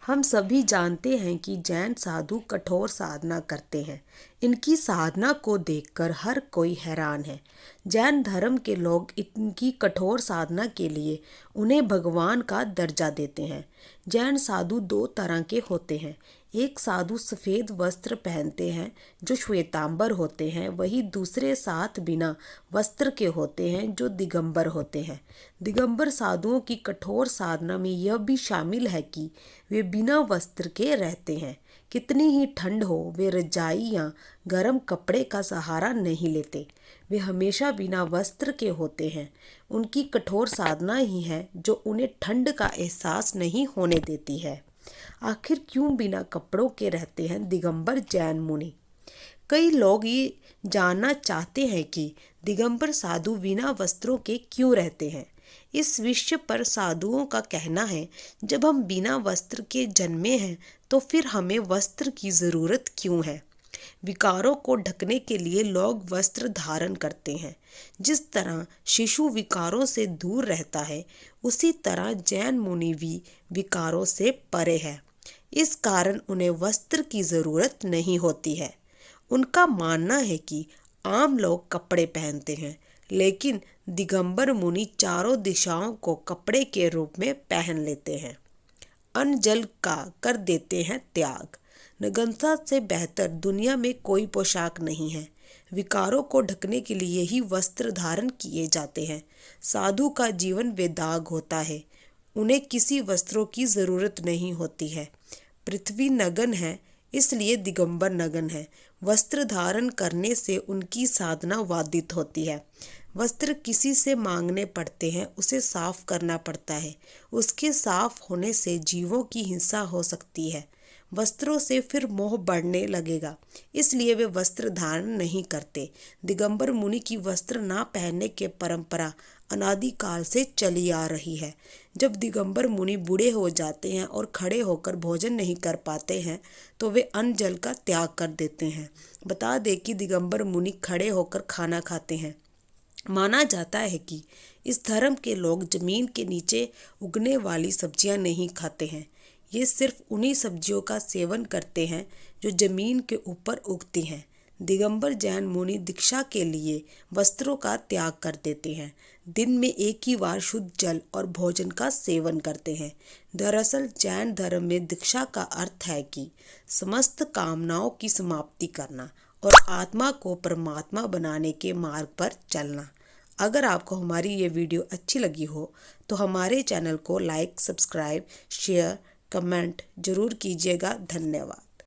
हम सभी जानते हैं कि जैन साधु कठोर साधना करते हैं। इनकी साधना को देखकर हर कोई हैरान है। जैन धर्म के लोग इनकी कठोर साधना के लिए उन्हें भगवान का दर्जा देते हैं। जैन साधु दो तरह के होते हैं। एक साधु सफ़ेद वस्त्र पहनते हैं जो श्वेतांबर होते हैं, वही दूसरे साथ बिना वस्त्र के होते हैं जो दिगंबर होते हैं। दिगंबर साधुओं की कठोर साधना में यह भी शामिल है कि वे बिना वस्त्र के रहते हैं। कितनी ही ठंड हो, वे रजाई या गर्म कपड़े का सहारा नहीं लेते। वे हमेशा बिना वस्त्र के होते हैं। उनकी कठोर साधना ही है जो उन्हें ठंड का एहसास नहीं होने देती है। आखिर क्यों बिना कपड़ों के रहते हैं दिगंबर जैन मुनि? कई लोग ये जानना चाहते हैं कि दिगंबर साधु बिना वस्त्रों के क्यों रहते हैं। इस विषय पर साधुओं का कहना है, जब हम बिना वस्त्र के जन्मे हैं तो फिर हमें वस्त्र की ज़रूरत क्यों है? विकारों को ढकने के लिए लोग वस्त्र धारण करते हैं। जिस तरह शिशु विकारों से दूर रहता है, उसी तरह जैन मुनि भी विकारों से परे है। इस कारण उन्हें वस्त्र की ज़रूरत नहीं होती है। उनका मानना है कि आम लोग कपड़े पहनते हैं, लेकिन दिगंबर मुनि चारों दिशाओं को कपड़े के रूप में पहन लेते हैं। अन्न जल का कर देते हैं त्याग। नग्नता से बेहतर दुनिया में कोई पोशाक नहीं है। विकारों को ढकने के लिए ही वस्त्र धारण किए जाते हैं। साधु का जीवन बेदाग होता है। उन्हें किसी वस्त्रों की ज़रूरत नहीं होती है। पृथ्वी नग्न है, इसलिए दिगंबर नग्न है। वस्त्र धारण करने से उनकी साधना बाधित होती है। वस्त्र किसी से मांगने पड़ते हैं, उसे साफ करना पड़ता है। उसके साफ होने से जीवों की हिंसा हो सकती है। वस्त्रों से फिर मोह बढ़ने लगेगा, इसलिए वे वस्त्र धारण नहीं करते। दिगंबर मुनि की वस्त्र ना पहनने की परंपरा अनादिकाल से चली आ रही है। जब दिगंबर मुनि बूढ़े हो जाते हैं और खड़े होकर भोजन नहीं कर पाते हैं तो वे अन्न जल का त्याग कर देते हैं। बता दें कि दिगंबर मुनि खड़े होकर खाना खाते हैं। माना जाता है कि इस धर्म के लोग जमीन के नीचे उगने वाली सब्जियां नहीं खाते हैं। ये सिर्फ उन्हीं सब्जियों का सेवन करते हैं जो जमीन के ऊपर उगती हैं। दिगंबर जैन मुनि दीक्षा के लिए वस्त्रों का त्याग कर देते हैं। दिन में एक ही बार शुद्ध जल और भोजन का सेवन करते हैं। दरअसल जैन धर्म में दीक्षा का अर्थ है कि समस्त कामनाओं की समाप्ति करना और आत्मा को परमात्मा बनाने के मार्ग पर चलना। अगर आपको हमारी ये वीडियो अच्छी लगी हो तो हमारे चैनल को लाइक, सब्सक्राइब, शेयर, कमेंट जरूर कीजिएगा। धन्यवाद।